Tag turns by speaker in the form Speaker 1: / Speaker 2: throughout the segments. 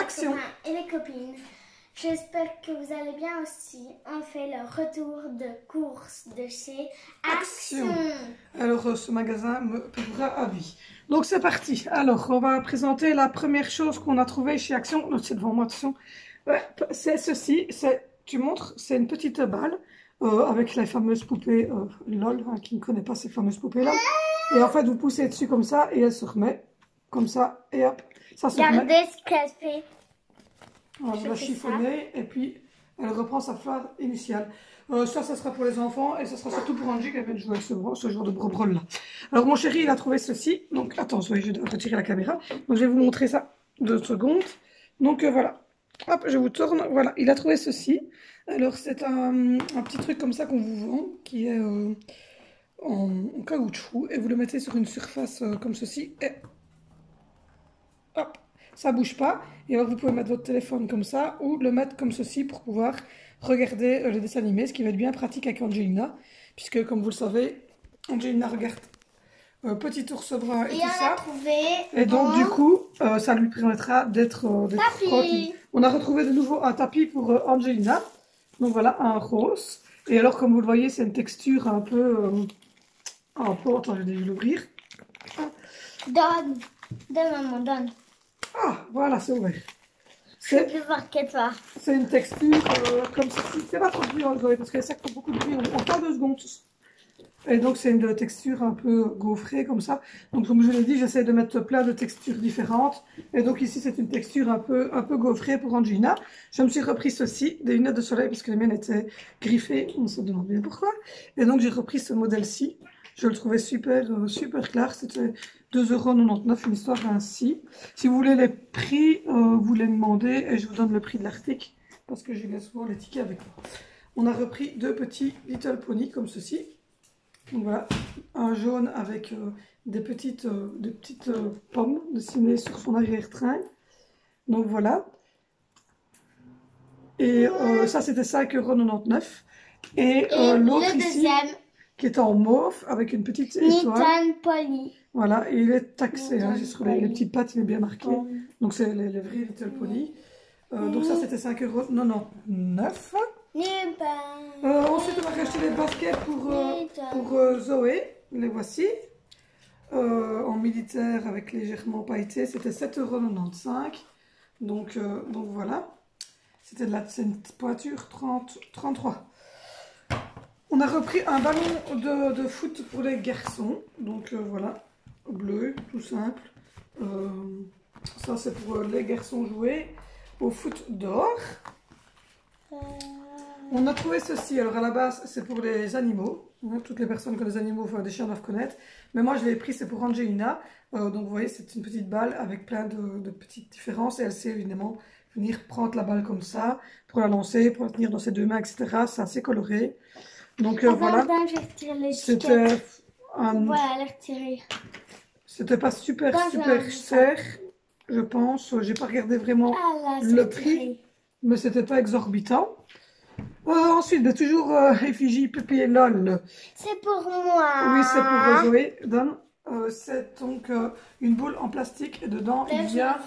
Speaker 1: action.
Speaker 2: copains et les copines, j'espère que vous allez bien aussi. On fait le retour de course de chez Action.
Speaker 1: Alors, ce magasin me perdra à vie. Donc, c'est parti. Alors, on va présenter la première chose qu'on a trouvée chez Action. Non, c'est devant moi, attention. Ouais, c'est ceci. Tu montres, c'est une petite balle avec les fameuses poupées LOL, hein, qui ne connaît pas ces fameuses poupées-là. Et en fait, vous poussez dessus comme ça et elle se remet comme ça. Et hop, ça se remet.
Speaker 2: Regardez ce qu'elle fait.
Speaker 1: On va la chiffonner et puis elle reprend sa phase initiale. Ça sera pour les enfants et ça sera surtout pour Angie qui va jouer ce genre de brobrol là. Alors mon chéri, il a trouvé ceci. Donc attention, je dois retirer la caméra. Donc je vais vous montrer ça 2 secondes. Donc voilà. Hop, je vous tourne. Voilà, il a trouvé ceci. Alors c'est un petit truc comme ça qu'on vous vend qui est en caoutchouc et vous le mettez sur une surface comme ceci et hop, ça bouge pas. Et alors vous pouvez mettre votre téléphone comme ça ou le mettre comme ceci pour pouvoir regarder le dessin animé, ce qui va être bien pratique avec Angelina, puisque comme vous le savez, Angelina regarde Petit ours brun et tout ça. Et donc du coup, ça lui permettra d'être tranquille. On a retrouvé de nouveau un tapis pour Angelina. Donc voilà, un rose. Et alors comme vous le voyez, c'est une texture un peu... attends, je vais l'ouvrir.
Speaker 2: Donne, maman, donne.
Speaker 1: Ah, voilà, c'est ouvert.
Speaker 2: C'est plus fort que toi.
Speaker 1: C'est une texture comme ceci. C'est pas trop de bruit en parce que ça fait beaucoup de bruit. On parle 2 secondes. Et donc c'est une texture un peu gaufrée comme ça. Donc comme je l'ai dit, j'essaie de mettre plein de textures différentes. Et donc ici c'est une texture un peu gaufrée pour Angelina. Je me suis repris ceci, des lunettes de soleil parce que les miennes étaient griffées. On se demande bien pourquoi. Et donc j'ai repris ce modèle-ci. Je le trouvais super clair. C'était 2,99 €, une histoire ainsi. Si vous voulez les prix, vous les demandez et je vous donne le prix de l'article parce que j'ai souvent les tickets avec moi. On a repris 2 petits Little Pony comme ceci. Donc voilà, un jaune avec des petites pommes dessinées sur son arrière-train. Donc voilà. Et ça c'était 5,99 €. Et l'autre ici, qui est en mauve avec une petite étoile.
Speaker 2: Little Pony.
Speaker 1: Voilà, et il est taxé, hein, sur les petites pattes, il est bien marqué. Donc c'est les vrais Little Pony. Donc ça c'était 5,99 €. Ensuite on a racheté des baskets pour Zoé, les voici. En militaire avec légèrement pailleté, c'était 7,95 €. Donc voilà, c'est une pointure 33. On a repris un ballon de foot pour les garçons, donc voilà, bleu, tout simple. Ça c'est pour les garçons jouer au foot dehors. On a trouvé ceci, alors à la base c'est pour les animaux, toutes les personnes qui ont des animaux, enfin des chiens doivent connaître, mais moi je l'ai pris, c'est pour Angelina, donc vous voyez c'est une petite balle avec plein de petites différences et elle sait évidemment venir prendre la balle comme ça, pour la lancer, pour la tenir dans ses 2 mains, etc. C'est assez coloré, donc voilà, c'était pas super cher, je pense, j'ai pas regardé vraiment le prix, mais c'était pas exorbitant. Ensuite, toujours effigie Pépé et LOL.
Speaker 2: C'est pour moi.
Speaker 1: Oui, c'est pour Zoé. Donne. C'est donc une boule en plastique et dedans il y a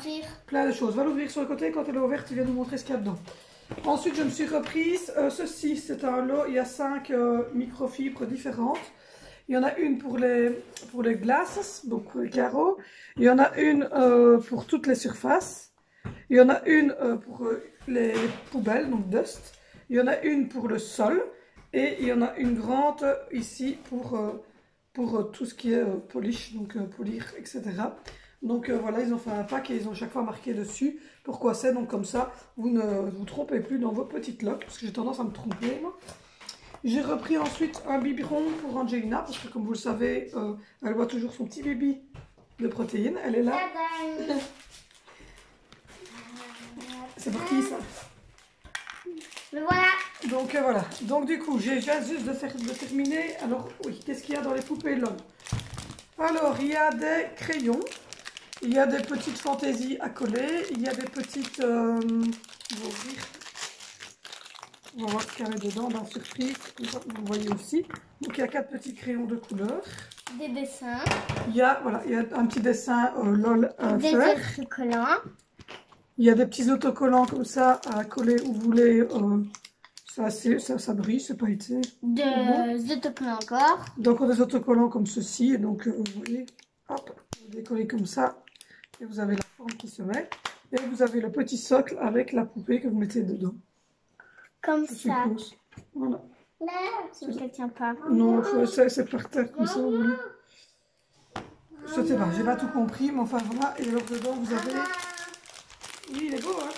Speaker 1: plein de choses. Va l'ouvrir sur le côté, quand elle est ouverte, tu viens nous montrer ce qu'il y a dedans. Ensuite, je me suis reprise ceci. C'est un lot, il y a 5 microfibres différentes. Il y en a une pour les glaces, donc pour les carreaux. Il y en a une pour toutes les surfaces. Il y en a une pour les poubelles, donc dust. Il y en a une pour le sol et il y en a une grande ici pour tout ce qui est polish, donc polir, etc. Donc voilà, ils ont fait un pack et ils ont chaque fois marqué dessus pourquoi c'est. Donc comme ça, vous ne vous trompez plus dans vos petites loques, parce que j'ai tendance à me tromper, moi. J'ai repris ensuite un biberon pour Angelina, parce que comme vous le savez, elle boit toujours son petit bibi de protéines. Elle est là. C'est pour qui ça?
Speaker 2: Voilà.
Speaker 1: Donc voilà. Donc du coup, j'ai juste de terminer. Alors oui, qu'est-ce qu'il y a dans les poupées LOL? Alors, il y a des crayons. Il y a des petites fantaisies à coller. Il y a des petites... on va voir ce qu'il y a dedans, dans surprise. Vous voyez aussi. Donc il y a 4 petits crayons de couleur.
Speaker 2: Des dessins.
Speaker 1: Il y a, voilà, il y a un petit dessin LOL à
Speaker 2: des
Speaker 1: faire.
Speaker 2: autocollants.
Speaker 1: Il y a des petits autocollants comme ça à coller où vous voulez. Ça brille, c'est pas été.
Speaker 2: Deux autocollants encore.
Speaker 1: Donc, on a des autocollants comme ceci. Et donc, vous voyez, hop, vous décollez comme ça. Et vous avez la forme qui se met. Et vous avez le petit socle avec la poupée que vous mettez dedans.
Speaker 2: Comme ça.
Speaker 1: Voilà.
Speaker 2: Ça ne tient pas.
Speaker 1: Non, c'est par terre comme ça. Voilà. Je sais pas, j'ai pas tout compris, mais enfin voilà. Et alors dedans, vous avez... Oui, il est beau, hein.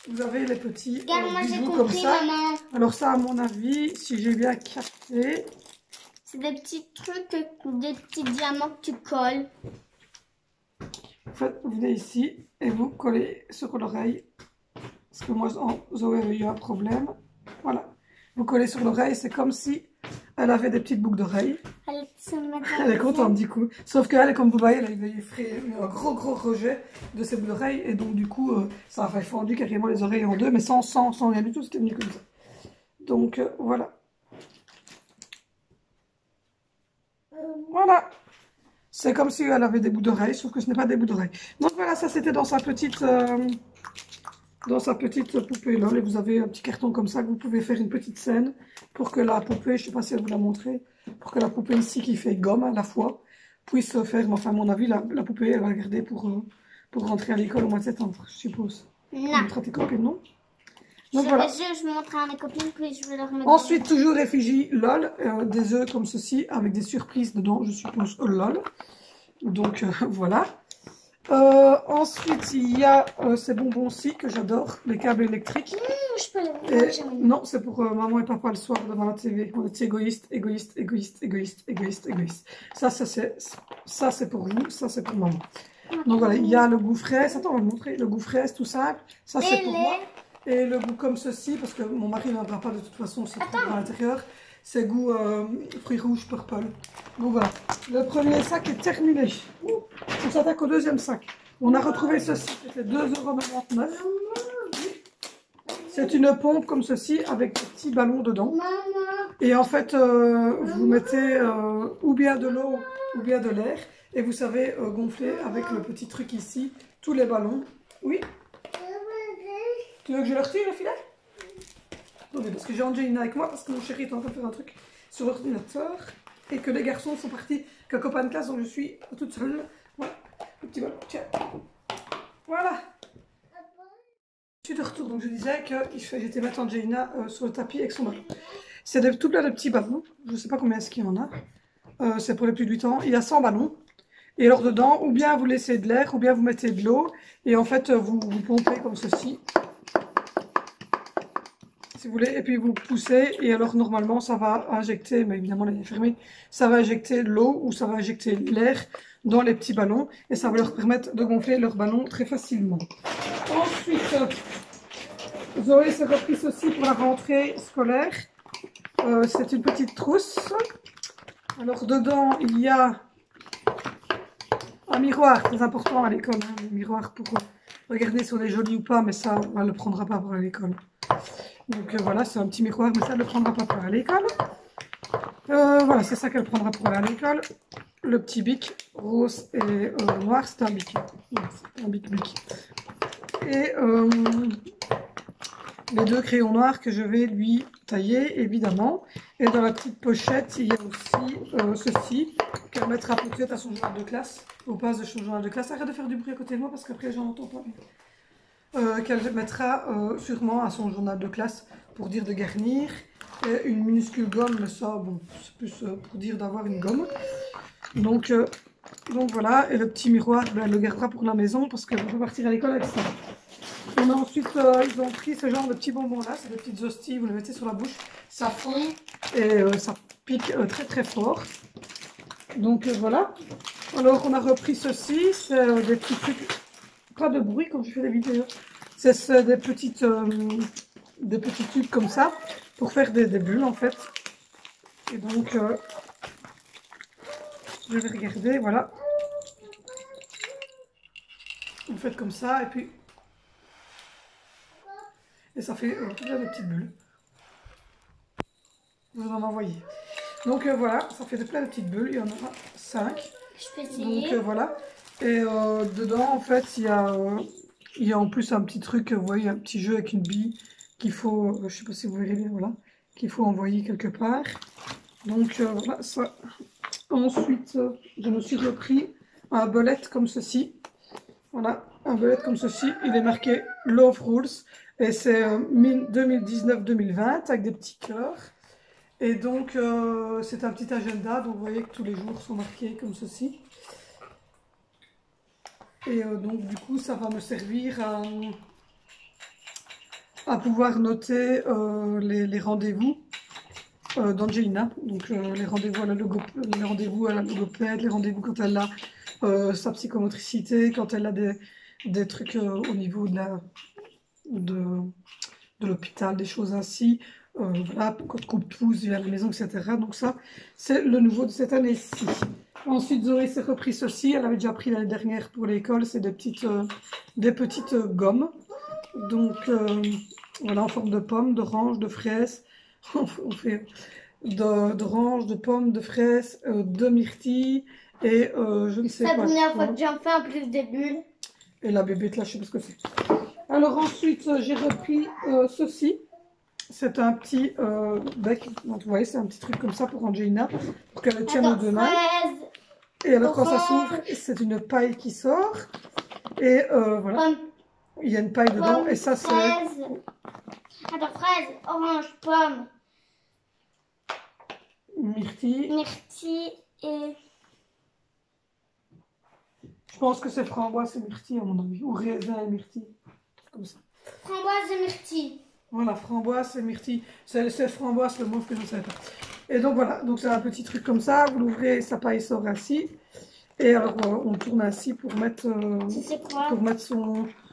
Speaker 1: Vous avez les petits bijoux comme ça.
Speaker 2: Maman.
Speaker 1: Alors ça, à mon avis, si j'ai bien capté...
Speaker 2: C'est des petits trucs, des petits diamants que tu colles.
Speaker 1: En fait, vous venez ici et vous collez sur l'oreille. Parce que moi, Zoé avait eu un problème. Voilà. Vous collez sur l'oreille, c'est comme si elle avait des petites boucles d'oreilles. Elle est contente du coup. Sauf qu'elle, comme vous voyez, elle avait fait un gros rejet de ses boucles d'oreilles. Et donc du coup, ça a fait fendu carrément les oreilles en deux. Mais sans rien du tout, c'était venu comme ça. Donc voilà. Voilà. C'est comme si elle avait des bouts d'oreilles, sauf que ce n'est pas des bouts d'oreilles. Donc voilà, ça c'était dans sa petite poupée LOL. Et vous avez un petit carton comme ça que vous pouvez faire une petite scène pour que la poupée, je ne sais pas si elle vous l'a montré, pour que la poupée ici qui fait gomme à la fois puisse faire, enfin à mon avis, la poupée elle va la garder pour rentrer à l'école au mois de septembre, je suppose.
Speaker 2: Non.
Speaker 1: Tu montres à tes copines, non? Donc voilà.
Speaker 2: Je montre à mes copines, puis je vais leur mettre...
Speaker 1: Ensuite, toujours effigie LOL, des œufs comme ceci, avec des surprises dedans, je suppose LOL. Donc voilà. Ensuite, il y a ces bonbons-ci que j'adore, les câbles électriques.
Speaker 2: Je peux les voir.
Speaker 1: Non, c'est pour maman et papa le soir devant la TV. On est égoïste. Ça c'est pour vous, ça c'est pour maman. Donc voilà, il y a le goût fraise. Attends, on va le montrer. Le goût fraise, tout simple. Ça c'est pour moi. Et le goût comme ceci, parce que mon mari n'en aura pas de toute façon, c'est trop à l'intérieur. C'est goût fruits rouges purple. Donc voilà, le premier sac est terminé. On s'attaque au deuxième sac. On a retrouvé ceci, c'était 2,99 €. C'est une pompe comme ceci avec des petits ballons dedans. Et en fait, vous mettez ou bien de l'eau ou bien de l'air. Et vous savez gonfler avec le petit truc ici tous les ballons. Oui. Tu veux que je le retire le filet? Attendez, parce que j'ai Angelina avec moi, parce que mon chéri est en train de faire un truc sur l'ordinateur. Et que les garçons sont partis, qu'un copain de classe, donc je suis toute seule. Voilà, le petit ballon, tiens. Voilà. Je suis de retour, donc je disais que j'étais mettre Angelina sur le tapis avec son ballon. C'est tout plein de petits ballons, je ne sais pas combien est-ce qu'il y en a. C'est pour les plus de 8 ans, il y a 100 ballons. Et alors dedans, ou bien vous laissez de l'air, ou bien vous mettez de l'eau. Et en fait, vous pompez comme ceci. Si vous voulez, et puis vous poussez, et alors normalement ça va injecter, mais évidemment là il est fermé, ça va injecter l'eau ou ça va injecter l'air dans les petits ballons, et ça va leur permettre de gonfler leur ballon très facilement. Ensuite, Zoé s'est reprise aussi pour la rentrée scolaire. C'est une petite trousse. Alors dedans il y a un miroir, très important à l'école, hein, un miroir pour regarder si on est joli ou pas, mais ça on ne le prendra pas pour l'école. Donc voilà, c'est un petit miroir, mais ça ne le prendra pas pour aller à l'école. Voilà, c'est ça qu'elle prendra pour aller à l'école. Le petit bic rose et noir, c'est un bic. C'est un bic. Et les deux crayons noirs que je vais lui tailler, évidemment. Et dans la petite pochette, il y a aussi ceci, qu'elle mettra peut-être à son journal de classe, au passe de son journal de classe. Arrête de faire du bruit à côté de moi, parce qu'après j'en entends pas. Qu'elle mettra sûrement à son journal de classe pour dire de garnir. Et une minuscule gomme, mais ça, bon, c'est plus pour dire d'avoir une gomme. Donc voilà, et le petit miroir, ben, elle le gardera pour la maison parce qu'elle va partir à l'école avec ça. On a ensuite, ils ont pris ce genre de petits bonbons là, c'est des petites hosties, vous les mettez sur la bouche, ça fond et ça pique très fort. Donc voilà. Alors on a repris ceci, c'est des petits trucs. Pas de bruit quand je fais des vidéos. C'est des petits tubes comme ça pour faire des bulles en fait. Et donc je vais regarder, voilà. Vous faites comme ça et puis ça fait plein de petites bulles. Vous en envoyez. Donc voilà, ça fait plein de petites bulles. Il y en a 5.
Speaker 2: Je peux essayer.
Speaker 1: Donc voilà. Et dedans, en fait, il y a il y a en plus un petit truc, vous voyez, un petit jeu avec une bille qu'il faut, je sais pas si vous verrez bien, voilà, qu'il faut envoyer quelque part. Donc voilà, ça. Ensuite, je me suis repris un belette comme ceci. Voilà, un belette comme ceci. Il est marqué Love Rules. Et c'est 2019-2020 avec des petits cœurs. Et donc, c'est un petit agenda. Donc, vous voyez que tous les jours sont marqués comme ceci. Et donc, du coup, ça va me servir à pouvoir noter les rendez-vous d'Angelina. Donc, les rendez-vous à la logopède, les rendez-vous quand elle a sa psychomotricité, quand elle a des trucs au niveau de l'hôpital, des choses ainsi. Voilà, quand coupe pouce via la maison, etc. Donc ça, c'est le nouveau de cette année-ci. Ensuite, Zoé s'est repris ceci. Elle avait déjà pris l'année dernière pour l'école. C'est des petites gommes. Donc, voilà, en forme de pomme, d'orange, de fraise. On fait d'orange, de pommes, de fraises, de myrtille et je ne sais pas.
Speaker 2: C'est la première fois que j'en fais en plus des bulles.
Speaker 1: Et la bébête là, je sais pas ce que c'est. Alors ensuite, j'ai repris ceci. C'est un petit bec. Donc, vous voyez, c'est un petit truc comme ça pour Angelina, pour qu'elle le tienne aux deux mains. Et alors quand ça s'ouvre, c'est une paille qui sort. Et voilà.
Speaker 2: Pomme,
Speaker 1: il y a une paille dedans. Et ça, c'est...
Speaker 2: Attends, fraise, orange, pomme,
Speaker 1: myrtille.
Speaker 2: myrtille et...
Speaker 1: Je pense que c'est framboise et myrtille à mon avis. Ou raisin et myrtille. Comme ça.
Speaker 2: Framboise et myrtille.
Speaker 1: Voilà, framboise et myrtille. C'est framboise le mot que je ne savais pas. Et donc voilà, donc c'est un petit truc comme ça. Vous l'ouvrez, sa paille sort ainsi. Et alors on tourne ainsi pour mettre,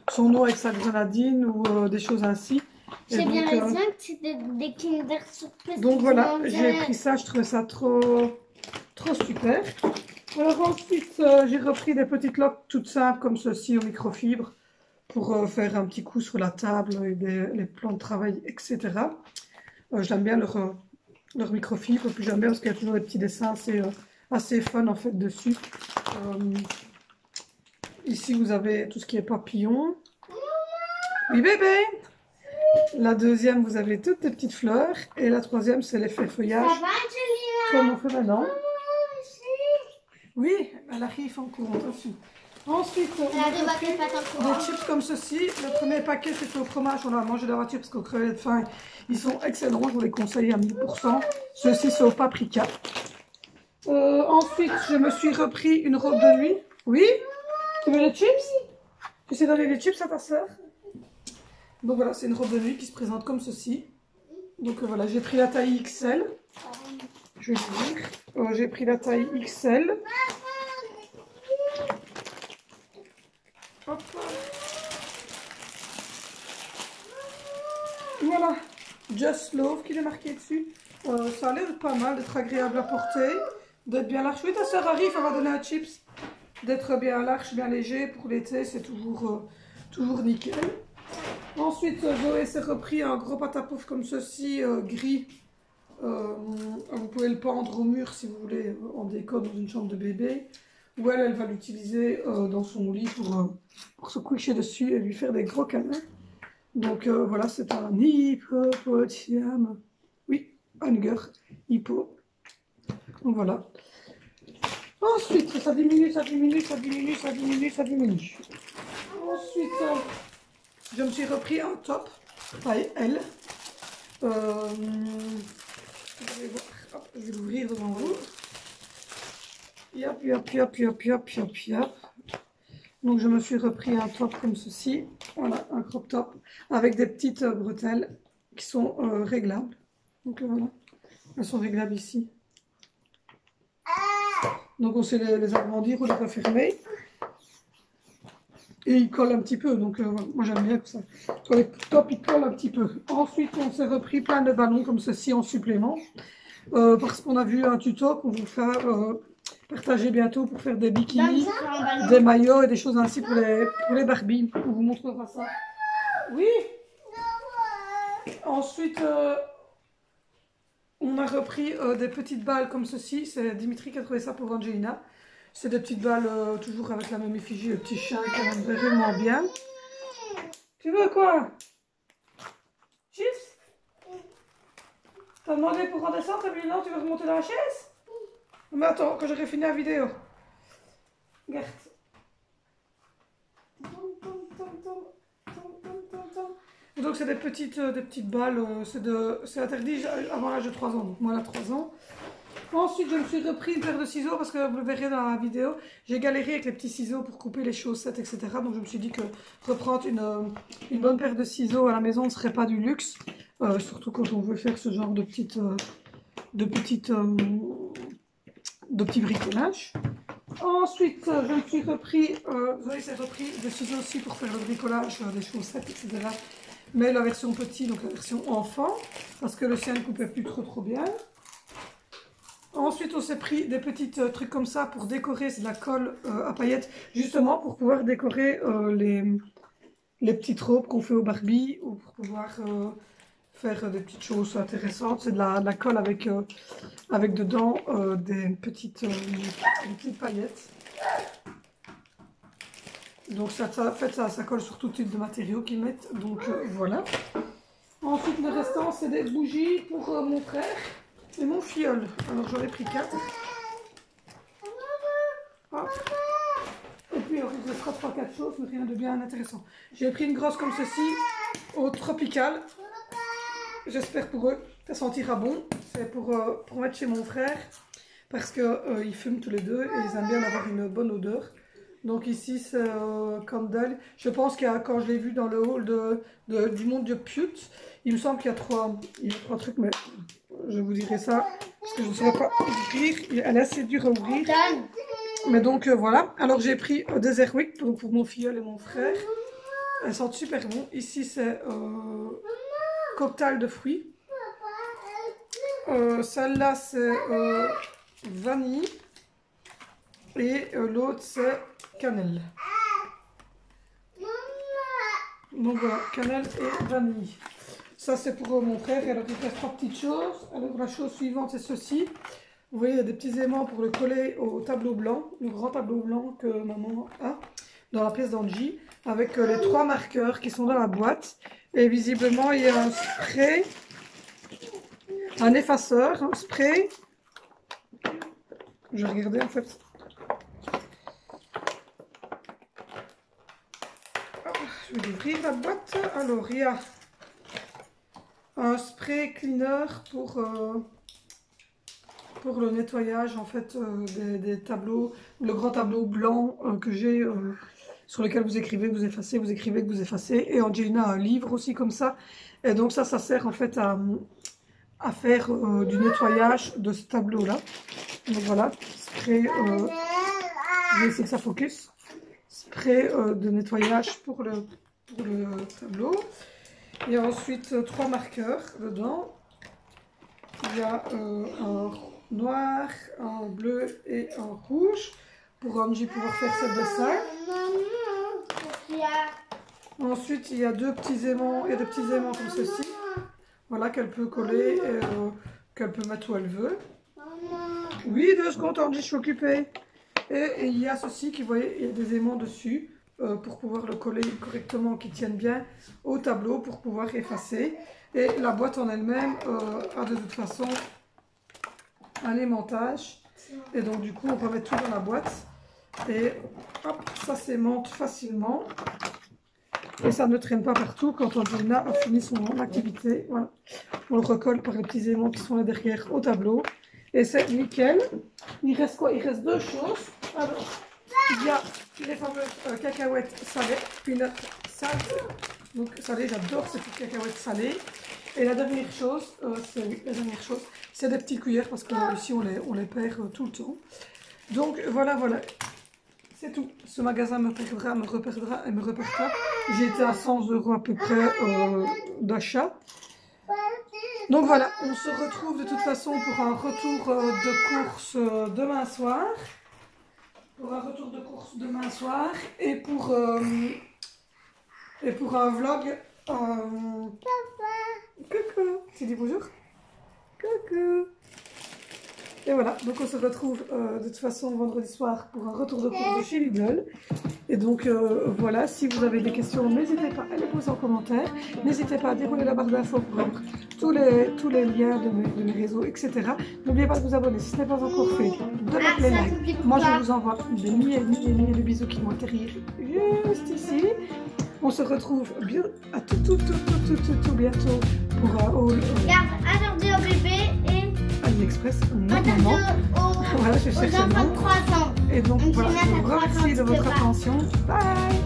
Speaker 1: son eau avec sa grenadine ou des choses ainsi.
Speaker 2: J'ai bien raison que c'est des Kinder Surprise.
Speaker 1: Donc voilà, j'ai pris ça, je trouvais ça trop super. Alors ensuite, j'ai repris des petites loques toutes simples comme ceci au microfibre pour faire un petit coup sur la table, les plans de travail, etc. J'aime bien leur microfibre, puis j'aime bien parce qu'il y a toujours des petits dessins assez fun en fait dessus. Ici, vous avez tout ce qui est papillon. Oui, bébé! La deuxième, vous avez toutes les petites fleurs. Et la troisième, c'est l'effet feuillage.
Speaker 2: Ça va, Angelina?
Speaker 1: Comme on fait maintenant. Oui, elle arrive en courant dessus. Ensuite, on a pris des chips comme ceci. Le premier paquet, c'était au fromage. On a mangé dans la voiture parce qu'aux crevettes de faim, ils sont excellents. Je vous les conseille à 1000%. Ceux-ci, c'est au paprika. Ensuite, je me suis repris une robe de nuit. Oui? Tu veux les chips? Tu sais donner les chips à ta soeur? Donc voilà, c'est une robe de nuit qui se présente comme ceci. Donc voilà, j'ai pris la taille XL. Je vais vous dire. J'ai pris la taille XL. Hop. Voilà, Just Love qui est marqué dessus. Ça a l'air pas mal, d'être agréable à porter, d'être bien large. Oui, ta soeur arrive, elle va donner un chips. D'être bien large, bien léger pour l'été, c'est toujours nickel. Ensuite, Zoé s'est repris un gros patapouf comme ceci, gris. Vous pouvez le pendre au mur si vous voulez, en déco dans une chambre de bébé. Ou elle va l'utiliser dans son lit pour se coucher dessus et lui faire des gros câlins. Donc voilà, c'est un hippopotame. Oui, Hunger, hippo. Donc voilà. Ensuite, ça diminue, ça diminue, ça diminue, ça diminue, ça diminue. Ensuite, je me suis repris un top taille L. Je vais voir. Hop, je vais l'ouvrir devant vous. Yop, yop, yop, yop, yop, yop, yop. Donc je me suis repris un top comme ceci. Voilà, un crop top avec des petites bretelles qui sont réglables. Donc voilà, elles sont réglables ici. Donc on sait les agrandir ou les refermer. Et ils collent un petit peu, donc moi j'aime bien que ça. Sur les tops, ils collent un petit peu. Ensuite, on s'est repris plein de ballons comme ceci en supplément. Parce qu'on a vu un tuto qu'on vous faire partager bientôt pour faire des bikinis, des maillots et des choses ainsi pour les Barbies. On vous montrera ça. Oui. Ensuite, on a repris des petites balles comme ceci. C'est Dimitri qui a trouvé ça pour Angelina. C'est des petites balles toujours avec la même effigie, le petit chien qui va vraiment bien. Tu veux quoi? Chips? T'as demandé pour redescendre, t'as dit non, tu veux remonter dans la chaise? Mais attends, quand j'aurai fini la vidéo. Regarde. Donc c'est des petites balles, c'est interdit avant l'âge de 3 ans, donc moi à 3 ans. Ensuite je me suis repris une paire de ciseaux parce que vous le verrez dans la vidéo, j'ai galéré avec les petits ciseaux pour couper les chaussettes, etc. Donc je me suis dit que reprendre une bonne paire de ciseaux à la maison ne serait pas du luxe, surtout quand on veut faire ce genre de petits bricolages. Ensuite, je me suis repris, vous voyez, c'est repris des ciseaux aussi pour faire le bricolage des chaussettes, etc. Mais la version petit, donc la version enfant, parce que le sien ne coupait plus trop bien. Ensuite, on s'est pris des petits trucs comme ça pour décorer, c'est de la colle à paillettes, justement pour pouvoir décorer les petites robes qu'on fait au Barbie, ou pour pouvoir faire des petites choses intéressantes. C'est de la colle avec dedans des petites paillettes. Donc ça colle sur tout type de matériaux qu'ils mettent. Donc voilà. Ensuite le restant c'est des bougies pour mon frère et mon filleul. Alors j'en ai pris 4. Hop. Et puis alors, il restera 3-4 choses, mais rien de bien intéressant. J'ai pris une grosse comme ceci au Tropical. J'espère pour eux, ça sentira bon. C'est pour mettre chez mon frère. Parce qu'ils fument tous les deux et ils aiment bien avoir une bonne odeur. Donc ici c'est Candle. Je pense qu'il y a, quand je l'ai vu dans le hall du monde de Pute, il me semble qu'il y a trois trucs, mais je vous dirai ça parce que je ne saurais pas ouvrir. Elle est assez dure à ouvrir. Mais donc voilà. Alors j'ai pris des Airwick pour mon filleul et mon frère. Elles sentent super bon. Ici c'est cocktail de fruits. Celle-là c'est vanille. Et l'autre c'est cannelle. Donc voilà, cannelle et vanille. Ça c'est pour mon frère. Et alors il reste 3 petites choses. Alors la chose suivante c'est ceci. Vous voyez il y a des petits aimants pour le coller au tableau blanc. Le grand tableau blanc que maman a dans la pièce d'Angie. Avec les 3 marqueurs qui sont dans la boîte. Et visiblement il y a un spray. Un effaceur, un spray. Je vais regarder en fait. Je vais ouvrir la boîte. Alors, il y a un spray cleaner pour le nettoyage en fait des tableaux, le grand tableau blanc que j'ai sur lequel vous écrivez, vous effacez, vous écrivez, que vous effacez. Et Angelina a un livre aussi comme ça. Et donc ça sert en fait à faire du nettoyage de ce tableau-là. Donc voilà, spray, je vais essayer que ça focus. Spray de nettoyage pour le tableau. Il y a ensuite 3 marqueurs dedans. Il y a un noir, un bleu et un rouge pour Angie pouvoir faire ses dessins. Ensuite il y a 2 petits aimants et des petits aimants comme ceci. Voilà qu'elle peut coller et qu'elle peut mettre où elle veut. Oui, 2 secondes Angie, je suis occupée. Et il y a ceci qui, vous voyez, il y a des aimants dessus pour pouvoir le coller correctement, qui tiennent bien au tableau pour pouvoir effacer. Et la boîte en elle-même a de toute façon un aimantage. Et donc du coup, on peut mettre tout dans la boîte. Et hop, ça s'aimante facilement. Et ça ne traîne pas partout quand Angelina a fini son activité. Voilà. On le recolle par les petits aimants qui sont là derrière au tableau. Et c'est nickel. Il reste quoi? Il reste 2 choses. Alors, il y a les fameuses cacahuètes salées, peanut salt. Donc salées, j'adore ces petites cacahuètes salées. Et la dernière chose, c'est des petites cuillères parce que ici on les perd tout le temps. Donc voilà. C'est tout. Ce magasin me reperdra et me repertera. J'ai été à 100 € à peu près d'achat. Donc voilà, on se retrouve de toute façon pour un retour de course demain soir. Et pour un vlog. Papa. Coucou. Tu dis bonjour? Coucou. Et voilà, donc on se retrouve de toute façon vendredi soir pour un retour de course de chez Lidl. Et donc voilà, si vous avez des questions, n'hésitez pas à les poser en commentaire. N'hésitez pas à dérouler la barre d'infos pour avoir tous les liens de mes réseaux, etc. N'oubliez pas de vous abonner si ce n'est pas encore fait. De mettre les likes. Moi, je vous envoie des milliers de bisous qui vont atterrir juste ici. On se retrouve à tout bientôt pour un haul.
Speaker 2: Regarde, aujourd'hui au bébé et
Speaker 1: AliExpress,
Speaker 2: normalement.
Speaker 1: Voilà, je cherche
Speaker 2: aux enfants de 3 ans.
Speaker 1: Et donc voilà, je vous remercie de votre attention. Bye.